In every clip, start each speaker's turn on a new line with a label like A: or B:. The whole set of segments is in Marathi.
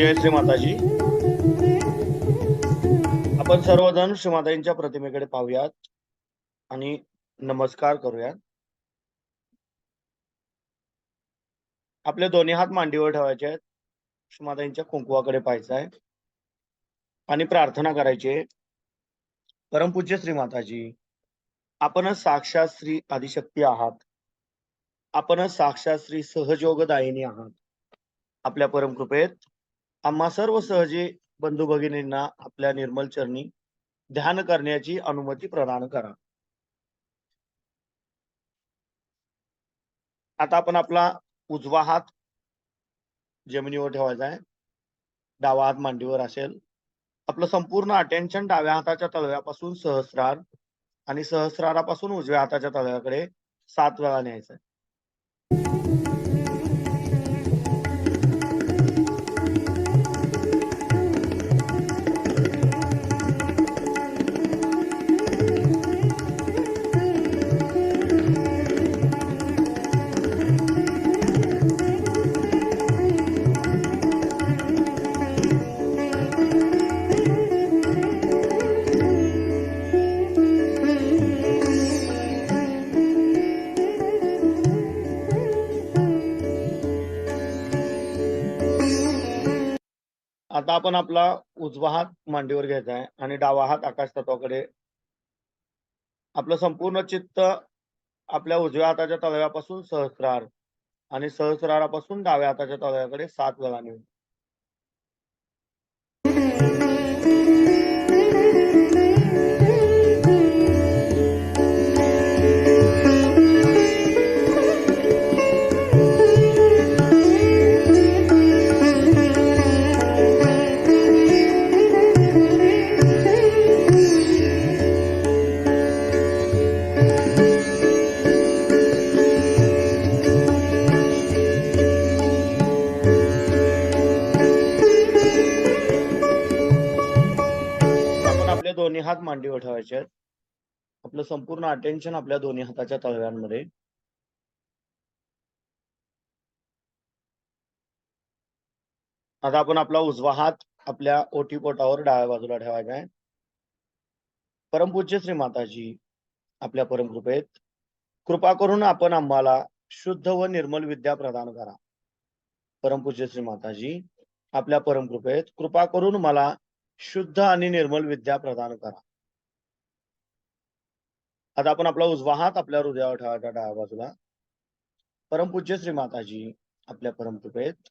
A: जय श्री माताजी. आपण सर्वजण श्रीमाताजींच्या प्रतिमेकडे पाहूयात आणि नमस्कार करूयात. आपले दोन्ही हात मांडीवर ठेवायचे आहेत. श्रीमाताजींच्या कुंकवाकडे पाहायचं आहे आणि प्रार्थना करायची आहे. परमपूज्य श्री माताजी, आपणच साक्षात श्री आदिशक्ती आहात. आपणच साक्षात श्री सहयोगदायिनी आहात. आपल्या परमकृपेत आम्हा सर्व सहजी बंधू भगिनींना आपल्या निर्मल चरणी ध्यान करण्याची अनुमती प्रदान करा. आता आपण आपला उजवा हात जमिनीवर ठेवायचा आहे. डावा हात मांडीवर असेल. आपलं संपूर्ण अटेन्शन डाव्या हाताच्या तळव्यापासून सहस्रार आणि सहस्रारापासून उजव्या हाताच्या तळव्याकडे 7 वेळा न्यायचं आहे. आता आपण आपला उजवा हात मांडीवर घ्यायचा आहे आणि डावा हात आकाश तत्वाकडे. आपलं संपूर्ण चित्त आपल्या उजव्या हाताच्या तळव्यापासून सहस्रार आणि सहस्रारापासून डाव्या हाताच्या तळव्याकडे 7 वेळा नेऊ. आपले दोन्ही हात मांडीवर ठेवायचे आहेत. आपलं संपूर्ण अटेन्शन आपल्या दोन्ही हाताच्या तळव्यांमध्ये. आता आपण आपला उजवा हात आपल्या ओटीपोटावर डाव्या बाजूला ठेवायचा आहे. परमपूज्य श्री माताजी, आपल्या परमकृपेत कृपा करून आपण आम्हाला शुद्ध व निर्मल विद्या प्रदान करा. परमपूज्य श्री माताजी, आपल्या परमकृपेत कृपा करून मला शुद्ध आणि निर्मल विद्या प्रदान करा. आता आपण आपला उजवा हात आपल्या हृदयावर ठेवायचा डाव्या बाजूला. परमपूज्य श्री माताजी, आपल्या परमकृपेत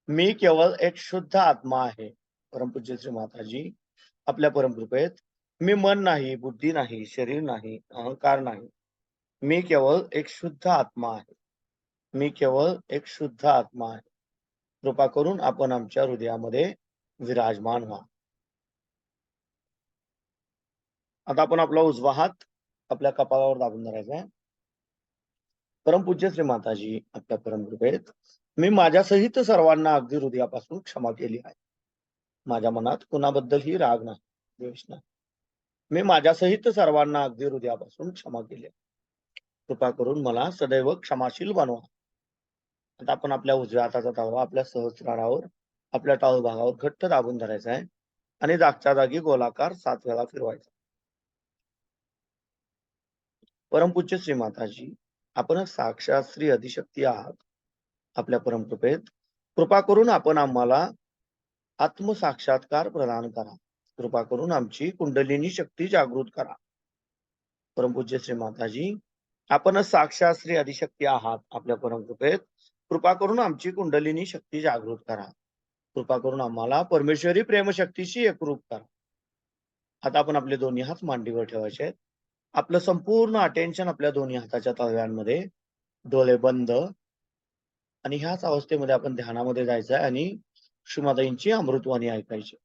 A: मी केवळ एक शुद्ध आत्मा आहे. परमपूज्य श्री माताजी, आपल्या परमकृपेत मी मन नाही, बुद्धी नाही, शरीर नाही, अहंकार नाही. मी केवळ एक शुद्ध आत्मा आहे. मी केवळ एक शुद्ध आत्मा आहे. कृपा करून आपण आमच्या हृदयामध्ये विराजमान व्हा. आता आपण आपला उजवा हात आपल्या कपाळावर दाबून धरायचा आहे. परमपूज्य श्री माताजी, आपल्या परमकृपेत मी माझ्या सहित सर्वांना अगदी हृदयापासून क्षमा केली आहे. माझ्या मनात कुणाबद्दलही राग नाही, द्वेष नाही. मी माझ्या सहित सर्वांना अगदी हृदयापासून क्षमा केली आहे. कृपा करून मला सदैव क्षमाशील बनवा. आता आपण आपल्या उजव्या हाताचा तळवा आपल्या सहस्रारावर आपल्या टाळू भागावर घट्ट दाबून धरायचा आहे आणि जागच्या जागी गोलाकार 7 वेळा फिरवायचा. परमपूज्य श्री माताजी, आपण साक्षात श्री आदिशक्ती आहात. आपल्या परमकृपेत कृपा करून आपण आम्हाला आत्मसाक्षात्कार प्रदान करा. कृपा करून आमची कुंडलिनी शक्ती जागृत करा. परमपूज्य श्री माताजी, आपण साक्षात श्री आदिशक्ती आहात. आपल्या परमकृपेत कृपा करून आमची कुंडलिनी शक्ती जागृत करा. कृपा करून आम्हाला परमेश्वरी प्रेमशक्तीशी एकरूप करा. आता आपण आपले दोन्ही हात मांडीवर ठेवायचे आहेत. आपलं संपूर्ण अटेन्शन आपल्या दोन्ही हाताच्या तळव्यांमध्ये. डोळे बंद आणि ह्याच अवस्थेमध्ये आपण ध्यानामध्ये जायचं आहे आणि श्रीमाताजींची अमृतवाणी ऐकायची.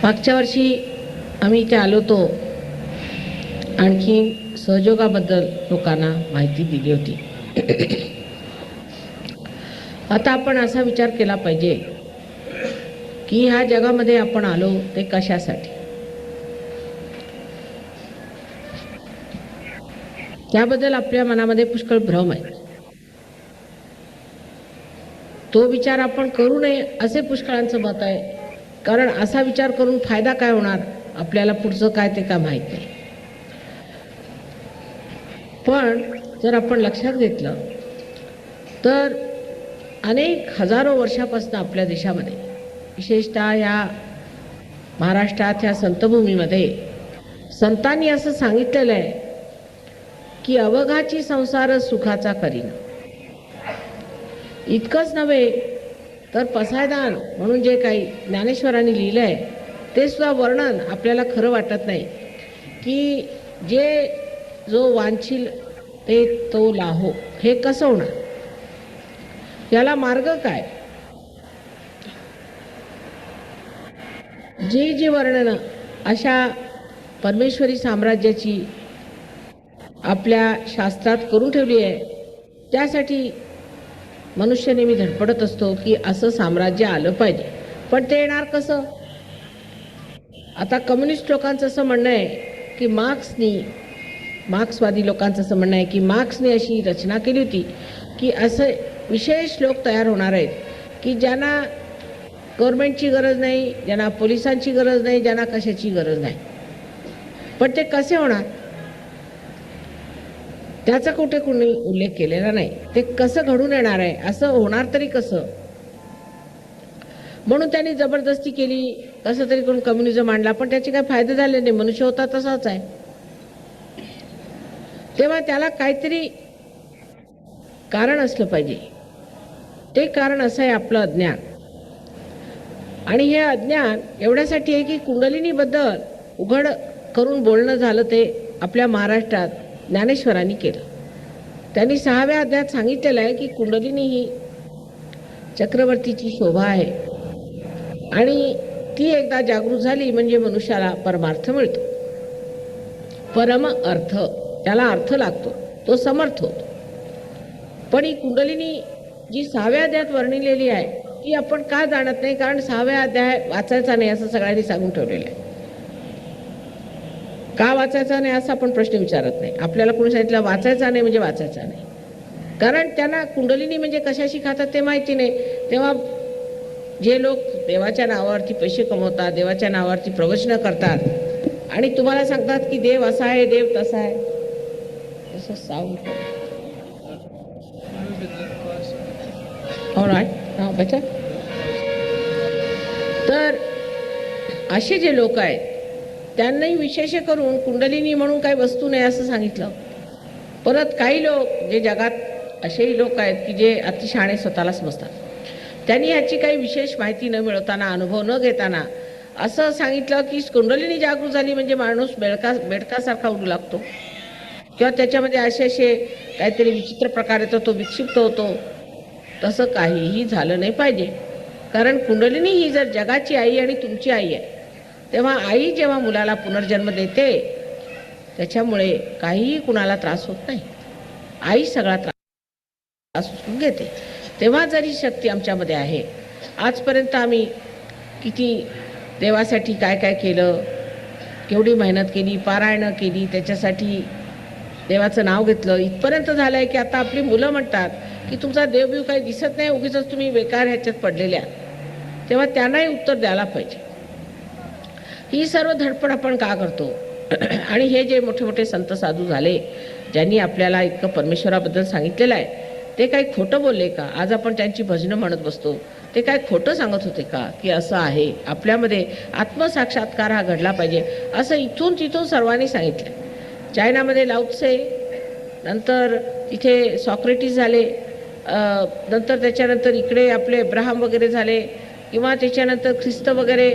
B: मागच्या वर्षी आम्ही इथे आलो होतो, आणखी सहयोगाबद्दल लोकांना माहिती दिली होती. आता आपण असा विचार केला पाहिजे की ह्या जगामध्ये आपण आलो ते कशासाठी. त्याबद्दल आपल्या मनामध्ये पुष्कळ भ्रम आहे. तो विचार आपण करू नये असे पुष्कळांचं मत आहे. कारण असा विचार करून फायदा काय होणार, आपल्याला पुढचं काय ते काय माहीत नाही. पण जर आपण लक्षात घेतलं तर अनेक हजारो वर्षापासून आपल्या देशामध्ये, विशेषतः या महाराष्ट्रात ह्या संतभूमीमध्ये संतांनी असं सांगितलेलं आहे की अवघाची संसार सुखाचा करीन. इतकंच नव्हे तर पसायदान म्हणून जे काही ज्ञानेश्वरांनी लिहिलं आहे ते सुद्धा वर्णन आपल्याला खरं वाटत नाही की जो वांछील ते तो लाहो, हे कसं होणार, याला मार्ग काय. जी वर्णनं अशा परमेश्वरी साम्राज्याची आपल्या शास्त्रात करून ठेवली आहे, त्यासाठी मनुष्य नेहमी धडपडत असतो की असं साम्राज्य आलं पाहिजे. पण ते येणार कसं. आता कम्युनिस्ट लोकांचं असं म्हणणं आहे की मार्क्सवादी लोकांचं असं म्हणणं आहे की मार्क्सने अशी रचना केली होती की असे विशेष लोक तयार होणार आहेत की ज्यांना गव्हर्नमेंटची गरज नाही, ज्यांना पोलिसांची गरज नाही, ज्यांना कशाची गरज नाही. पण ते कसे होणार त्याचा कुठे कोणी उल्लेख केलेला नाही. ते कसं घडून येणार आहे, असं होणार तरी कसं. म्हणून त्यांनी जबरदस्ती केली, कसं तरी करून कम्युनिझम आणला. पण त्याचे काही फायदे झाले नाही, मनुष्य होता तसाच आहे. तेव्हा त्याला काहीतरी कारण असलं पाहिजे. ते कारण असं आहे आपलं अज्ञान. आणि हे अज्ञान एवढ्यासाठी आहे की कुंडलिनीबद्दल उघड करून बोलणं झालं ते आपल्या महाराष्ट्रात ज्ञानेश्वरांनी केलं. त्यांनी 6व्या अध्यायात सांगितलेलं आहे की कुंडलिनी ही चक्रवर्तीची शोभा आहे आणि ती एकदा जागृत झाली म्हणजे मनुष्याला परमार्थ मिळतो. परम अर्थ, त्याला अर्थ लागतो, तो समर्थ होतो. पण ही कुंडलिनी जी 6व्या अध्यायात वर्णिलेली आहे ती आपण का जाणत नाही. कारण 6व्या अध्याय वाचायचा नाही असं सगळ्यांनी सांगून ठेवलेलं आहे. का वाचायचा नाही असा आपण प्रश्न विचारत नाही. आपल्याला कोणी सांगितलं वाचायचा नाही म्हणजे वाचायचा नाही. कारण त्यांना कुंडलिनी म्हणजे कशाशी खातात ते माहिती नाही. तेव्हा जे लोक देवाच्या नावावरती पैसे कमवतात, देवाच्या नावावरती प्रवचनं करतात आणि तुम्हाला सांगतात की देव असा आहे, देव तसा आहे, असं साऊंड बेटा. तर असे जे लोक आहेत त्यांनाही विशेष करून कुंडलिनी म्हणून काही वस्तू नाही असं सांगितलं. परत काही लोक जे जगात असेही लोक आहेत की जे अतिशहाणे स्वतःला समजतात, त्यांनी ह्याची काही विशेष माहिती न मिळवताना, अनुभव न घेताना असं सांगितलं की कुंडलिनी जागृत झाली म्हणजे माणूस बेडकासारखा उडू लागतो किंवा त्याच्यामध्ये असे काहीतरी विचित्र प्रकार येतो, तो विक्षिप्त होतो. तसं काहीही झालं नाही पाहिजे. कारण कुंडलिनी ही जर जगाची आई आणि तुमची आई आहे, तेव्हा आई जेव्हा मुलाला पुनर्जन्म देते त्याच्यामुळे काहीही कुणाला त्रास होत नाही. आई सगळा त्रास उचलून घेते. तेव्हा जरी शक्ती आमच्यामध्ये आहे. आजपर्यंत आम्ही किती देवासाठी काय काय केलं, केवढी मेहनत केली, पारायणं केली, त्याच्यासाठी देवाचं नाव घेतलं, इथपर्यंत झालं आहे की आता आपली मुलं म्हणतात की तुमचा देवबीव काही दिसत नाही, उगीच तुम्ही बेकार ह्याच्यात पडलेल्या. तेव्हा त्यांनाही उत्तर द्यायला पाहिजे. ही सर्व धडपड आपण का करतो. आणि हे जे मोठे मोठे संत साधू झाले ज्यांनी आपल्याला इतकं परमेश्वराबद्दल सांगितलेलं आहे, ते काही खोटं बोलले का. आज आपण त्यांची भजनं म्हणत बसतो, ते काय खोटं सांगत होते का की असं आहे आपल्यामध्ये आत्मसाक्षात्कार हा घडला पाहिजे असं इथून तिथून सर्वांनी सांगितलं. चायनामध्ये लाओत्से, नंतर तिथे सॉक्रेटिस झाले, नंतर त्याच्यानंतर इकडे आपले अब्राहम वगैरे झाले, किंवा त्याच्यानंतर ख्रिस्त वगैरे,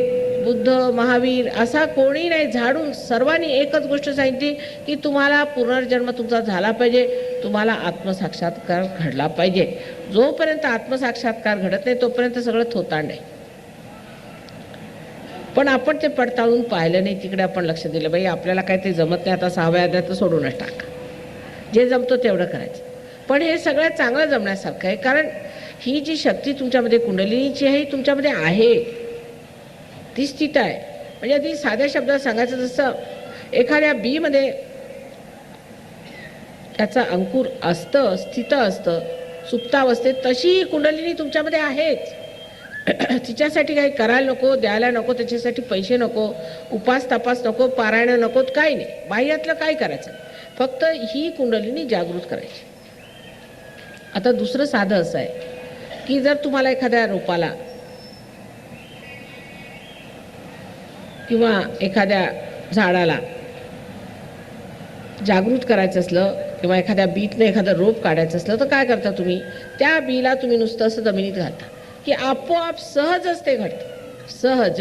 B: बुद्ध, महावीर, असा कोणी नाही, झाडून सर्वांनी एकच गोष्ट सांगितली की तुम्हाला पुनर्जन्म तुमचा झाला पाहिजे, तुम्हाला आत्मसाक्षात्कार घडला पाहिजे. जोपर्यंत आत्मसाक्षात्कार घडत नाही तोपर्यंत सगळं थोतांड आहे. पण आपण ते पडताळून पाहिलं नाही, तिकडे आपण लक्ष दिलं, बाई आपल्याला काय ते जमत नाही, आता 6व्या अध्यायात सोडूनच टाका, जे जमतं तेवढं करायचं. पण हे सगळं चांगलं जमण्यासारखं आहे, कारण ही जी शक्ती तुमच्यामध्ये कुंडलिनीची आहे, ही तुमच्यामध्ये आहे, ती स्थित आहे. म्हणजे अगदी साध्या शब्दात सांगायचं, जसं एखाद्या बीमध्ये त्याचा अंकुर असतं, स्थित असतं सुप्तावस्थेत, तशी ही कुंडलिनी तुमच्यामध्ये आहेच. तिच्यासाठी काही करायला नको, द्यायला नको, त्याच्यासाठी पैसे नको, उपास तपास नको, पारायण नको, काही नाही, बाह्यातलं काय करायचं, फक्त ही कुंडलिनी जागृत करायची. आता दुसरं साधं असं आहे की जर तुम्हाला एखाद्या रोपाला किंवा एखाद्या झाडाला जागृत करायचं असलं किंवा एखाद्या बीतनं एखादं रोप काढायचं असलं तर काय करता तुम्ही? त्या बीला तुम्ही नुसतं असं जमिनीत घालता की आपोआप सहजच ते घडतं. सहज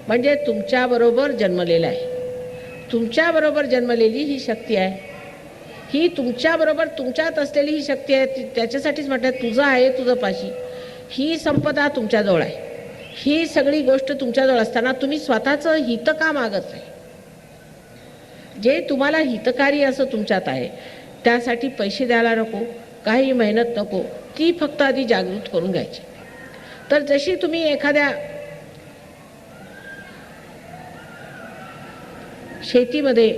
B: म्हणजे तुमच्याबरोबर जन्मलेलं आहे, तुमच्याबरोबर जन्मलेली ही शक्ती आहे, ही तुमच्याबरोबर तुमच्यात असलेली ही शक्ती आहे. त्याच्यासाठीच म्हटलं तुझं आहे तुझं पाशी, ही संपदा तुमच्याजवळ आहे. ही सगळी गोष्ट तुमच्याजवळ असताना तुम्ही स्वतःचं हित का मागत नाही? जे तुम्हाला हितकारी असं तुमच्यात आहे त्यासाठी पैसे द्यायला नको, काही मेहनत नको, ती फक्त आधी जागृत करून घ्यायची. तर जशी तुम्ही एखाद्या शेतीमध्ये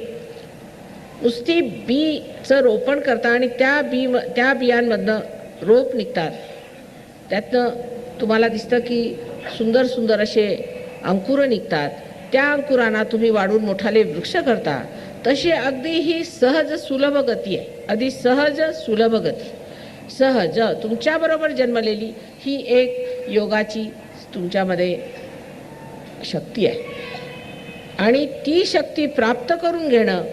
B: नुसती बीचं रोपण करता आणि त्या बियांमधनं रोप निघतात, त्यातनं तुम्हाला दिसतं की सुंदर सुंदर असे अंकुरं निघतात, त्या अंकुरांना तुम्ही वाढून मोठाले वृक्ष करता, तशी अगदी ही सहज सुलभ गती आहे, अगदी सहज सुलभ गती, सहज तुमच्याबरोबर जन्मलेली ही एक योगाची तुमच्यामध्ये शक्ती आहे. आणि ती शक्ती प्राप्त करून घेणं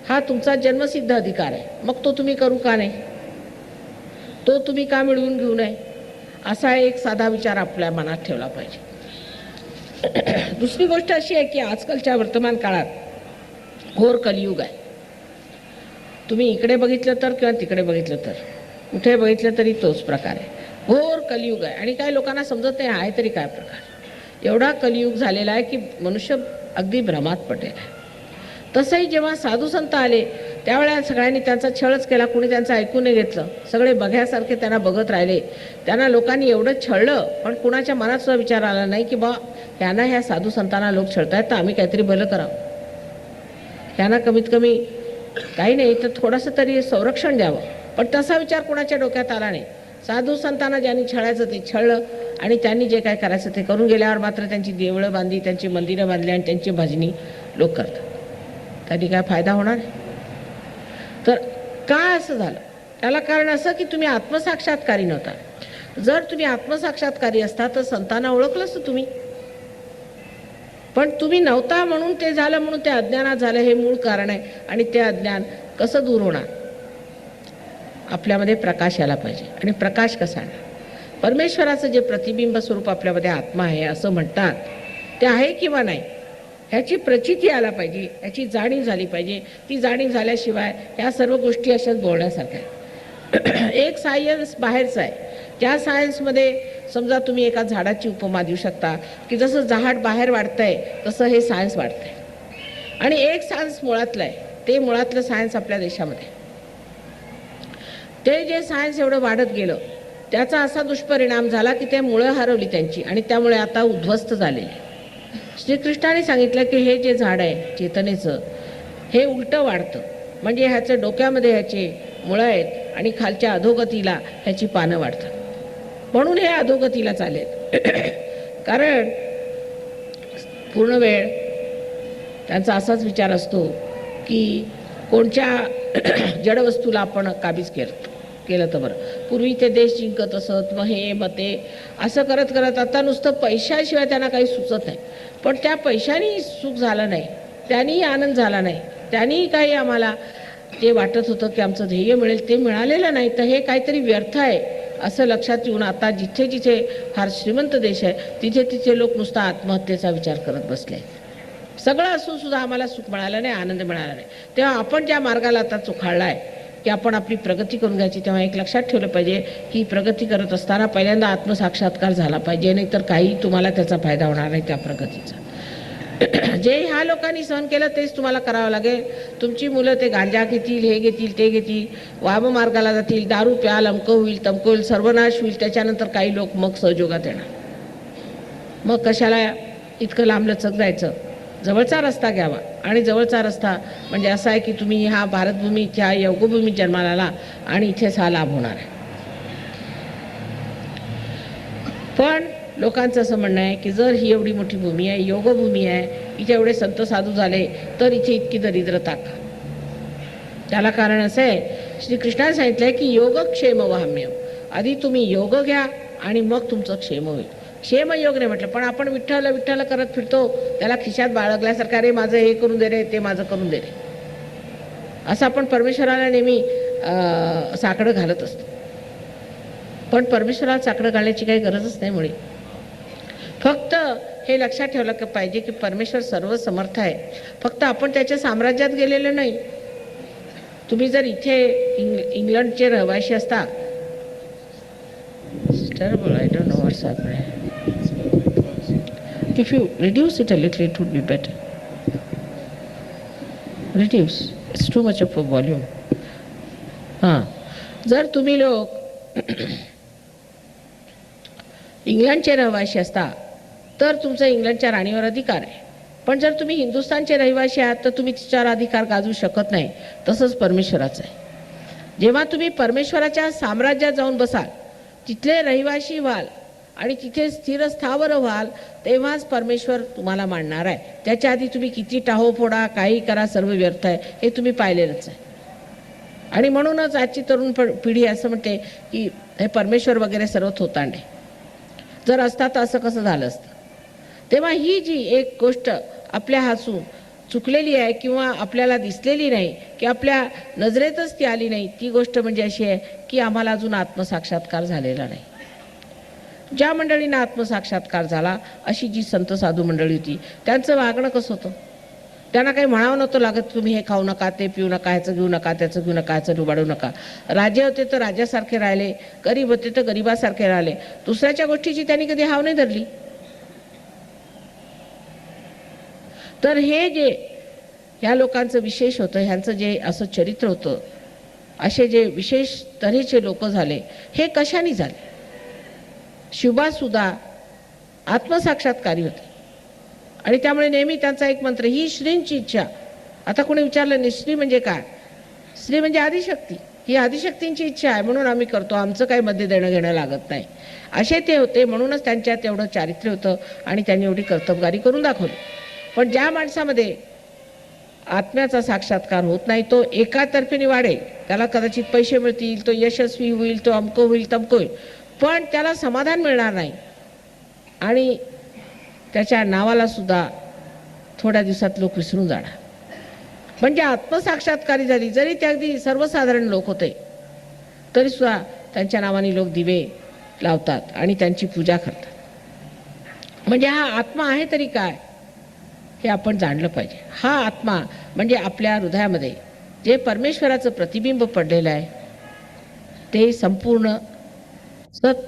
B: हा तुमचा जन्मसिद्ध अधिकार आहे. मग तो तुम्ही करू का नाही? तो तुम्ही का मिळवून घेऊ नये? असा एक साधा विचार आपल्या मनात ठेवला पाहिजे. दुसरी गोष्ट अशी आहे की आजकालच्या वर्तमान काळात घोर कलियुग आहे. तुम्ही इकडे बघितलं तर किंवा तिकडे बघितलं तर, कुठे बघितलं तरी तोच प्रकार आहे. घोर कलियुग आहे आणि काय लोकांना समजत नाही आहे तरी काय प्रकार. एवढा कलियुग झालेला आहे की मनुष्य अगदी भ्रमात पडेल. तसंही जेव्हा साधू संत आले त्यावेळेला सगळ्यांनी त्यांचा छळच केला, कुणी त्यांचं ऐकून नाही घेतलं, सगळे बघ्यासारखे त्यांना बघत राहिले. त्यांना लोकांनी एवढं छळलं पण कुणाच्या मनात सुद्धा विचार आला नाही की बा ह्यांना ह्या साधू संतांना लोक छळतायत तर आम्ही काहीतरी भलं करावं, ह्यांना कमीत कमी काही नाही तर थोडंसं तरी संरक्षण द्यावं. पण तसा विचार कोणाच्या डोक्यात आला नाही. साधू संतांना ज्यांनी छळायचं ते छळलं आणि त्यांनी जे काय करायचं ते करून गेल्यावर मात्र त्यांची देवळं बांधली, त्यांची मंदिरं बांधली आणि त्यांची भजनी लोक करतात. त्यांनी काय फायदा होणार? तर का असं झालं? त्याला कारण असं की तुम्ही आत्मसाक्षात्कारी नव्हता. जर तुम्ही आत्मसाक्षात्कारी असता तर संतांना ओळखलं असतं तुम्ही, पण तुम्ही नव्हता म्हणून ते झालं, म्हणून ते अज्ञानात झालं, हे मूळ कारण आहे. आणि ते अज्ञान कसं दूर होणार? आपल्यामध्ये प्रकाश यायला पाहिजे. आणि प्रकाश कसा आहे? परमेश्वराचं जे प्रतिबिंब स्वरूप आपल्यामध्ये आत्मा आहे असं म्हणतात, ते आहे किंवा नाही ह्याची प्रचिती आला पाहिजे, ह्याची जाणीव झाली पाहिजे. ती जाणीव झाल्याशिवाय ह्या सर्व गोष्टी अशाच बोलण्यासारख्या आहेत. एक सायन्स बाहेरचं आहे, त्या सायन्समध्ये समजा तुम्ही एका झाडाची उपमा देऊ शकता की जसं झाड बाहेर वाढतंय तसं हे सायन्स वाढतंय. आणि एक सायन्स मुळातलं आहे, ते मुळातलं सायन्स आपल्या देशामध्ये, ते जे सायन्स एवढं वाढत गेलं त्याचा असा दुष्परिणाम झाला की ते मुळं हरवली त्यांची आणि त्यामुळे आता उद्ध्वस्त झालेले. श्रीकृष्णाने सांगितलं की हे जे झाड आहे चेतनेचं, हे उलटं वाढतं, म्हणजे ह्याचं डोक्यामध्ये ह्याचे मुळं आहेत आणि खालच्या अधोगतीला ह्याची पानं वाढतात, म्हणून हे अधोगतीला चालेल. कारण पूर्ण वेळ त्यांचा असाच विचार असतो की कोणत्या जडवस्तूला आपण काबीज केलं तर बरं. पूर्वी ते देश जिंकत असत, मग हे मग ते असं करत करत आता नुसतं पैशाशिवाय त्यांना काही सुचत नाही. पण त्या पैशाने सुख झालं नाही, त्यांनी आनंद झाला नाही, त्यांनी काही आम्हाला जे वाटत होतं की आमचं ध्येय मिळेल ते मिळालेलं नाही, तर हे काहीतरी व्यर्थ आहे असं लक्षात येऊन आता जिथे जिथे फार श्रीमंत देश आहे तिथे तिथे लोक नुसता आत्महत्येचा विचार करत बसले. सगळं असून सुद्धा आम्हाला सुख मिळालं नाही, आनंद मिळाला नाही. तेव्हा आपण ज्या मार्गाला आता चुकाळला आहे की आपण आपली प्रगती करून घ्यायची, तेव्हा एक लक्षात ठेवलं पाहिजे की प्रगती करत असताना पहिल्यांदा आत्मसाक्षात्कार झाला पाहिजे, नाही तर काही तुम्हाला त्याचा फायदा होणार नाही त्या प्रगतीचा. जे ह्या लोकांनी सहन केलं तेच तुम्हाला करावं लागेल. तुमची मुलं ते गांजा घेतील, हे घेतील, ते घेतील, वाममार्गाला जातील, दारू प्याल, अमकं होईल, तमकं होईल, सर्वनाश होईल. त्याच्यानंतर काही लोक मग सहयोगात येणार. मग कशाला इतकं लांबलचक जायचं? जवळचा रस्ता घ्यावा. आणि जवळचा रस्ता म्हणजे असा आहे की तुम्ही ह्या भारतभूमी, ह्या योगभूमीत जन्माला आला आणि इथेच हा लाभ होणार आहे. पण लोकांचं असं म्हणणं आहे की जर ही एवढी मोठी भूमी आहे, योगभूमी आहे, इथे एवढे संत साधू झाले, तर इथे इतकी दरिद्रता का? त्याला कारण असं आहे, श्रीकृष्णाने सांगितलंय की योगक्षेम वाम्य. आधी तुम्ही योग घ्या आणि मग तुमचं क्षेम होईल. क्षेमयोग नाही म्हटलं, पण आपण विठ्ठल विठ्ठल करत फिरतो, त्याला खिशात बाळगल्यासारखं, अरे माझं हे करून दे रे, ते माझं करून दे रे, असं आपण परमेश्वराला नेहमी साकडं घालत असतो. पण परमेश्वराला साकडं घालण्याची काही गरजच नाही. मुळे फक्त हे लक्षात ठेवलं पाहिजे की परमेश्वर सर्व समर्थ आहे, फक्त आपण त्याच्या साम्राज्यात गेलेलो नाही. तुम्ही जर इथे इंग्लंडचे रहिवासी असता, I don't know what's happening. If you reduce it a little, it would be better. Reduce. It's too much of a volume. जर तुम्ही लोक इंग्लंडचे रहिवासी असता तर तुमचा इंग्लंडच्या राणीवर अधिकार आहे. पण जर तुम्ही हिंदुस्थानचे रहिवासी आहात तर तुम्ही तिच्यावर अधिकार गाजवू शकत नाही. तसंच परमेश्वराचं आहे. जेव्हा तुम्ही परमेश्वराच्या साम्राज्यात जाऊन बसाल, तिथले रहिवासी व्हाल आणि तिथे स्थिर स्थावर व्हाल, तेव्हाच परमेश्वर तुम्हाला मानणार आहे. त्याच्या आधी तुम्ही किती टाहो फोडा, काही करा, सर्व व्यर्थ आहे, हे तुम्ही पाहिलेलंच आहे. आणि म्हणूनच आजची तरुण पिढी असं म्हणते की हे परमेश्वर वगैरे सर्व थोतांडे. जर असता तर असं कसं झालं असतं? तेव्हा ही जी एक गोष्ट आपल्या हातून चुकलेली आहे किंवा आपल्याला दिसलेली नाही की आपल्या नजरेतच ती आली नाही, ती गोष्ट म्हणजे अशी आहे की आम्हाला अजून आत्मसाक्षात्कार झालेला नाही. ज्या मंडळींना आत्मसाक्षात्कार झाला, अशी जी संत साधू मंडळी होती, त्यांचं वागणं कसं होतं? त्यांना काही म्हणावं नव्हतं लागत, तुम्ही हे खाऊ नका, ते पिऊ नका, ह्याचं घेऊ नका, त्याचं घेऊ नका, ह्याचं डुबाडू नका. राजे होते तर राजासारखे राहिले, गरीब होते तर गरीबासारखे राहिले. दुसऱ्याच्या गोष्टीची त्यांनी कधी हाव नाही धरली. तर हे जे ह्या लोकांचं विशेष होतं, ह्यांचं जे असं चरित्र होतं, असे जे विशेष तऱ्हेचे लोक झाले, हे कशाने झाले? शुभासुद्धा आत्मसाक्षात्कारी होते आणि त्यामुळे नेहमी त्यांचा एक मंत्र, ही श्रींची इच्छा. आता कोणी विचारलं नाही श्री म्हणजे काय? श्री म्हणजे आदिशक्ती. ही आदिशक्तींची इच्छा आहे म्हणून आम्ही करतो, आमचं काही मध्ये देणं घेणं लागत नाही, असे ते होते. म्हणूनच त्यांच्यात एवढं चारित्र्य होतं आणि त्यांनी एवढी कर्तबगारी करून दाखवली. पण ज्या माणसामध्ये आत्म्याचा साक्षात्कार होत नाही, तो एका तर्फेने वाढेल, त्याला कदाचित पैसे मिळतील, तो यशस्वी होईल, तो अमकं होईल, तमकं होईल, पण त्याला समाधान मिळणार नाही आणि त्याच्या नावाला सुद्धा थोड्या दिवसात लोक विसरून जाणार. म्हणजे आत्मसाक्षात्कारी झाली, जरी ते अगदी सर्वसाधारण लोक होते, तरी सुद्धा त्यांच्या नावाने लोक दिवे लावतात आणि त्यांची पूजा करतात. म्हणजे हा आत्मा आहे तरी काय, हे आपण जाणलं पाहिजे. हा आत्मा म्हणजे आपल्या हृदयामध्ये जे परमेश्वराचं प्रतिबिंब पडलेलं आहे, ते संपूर्ण सत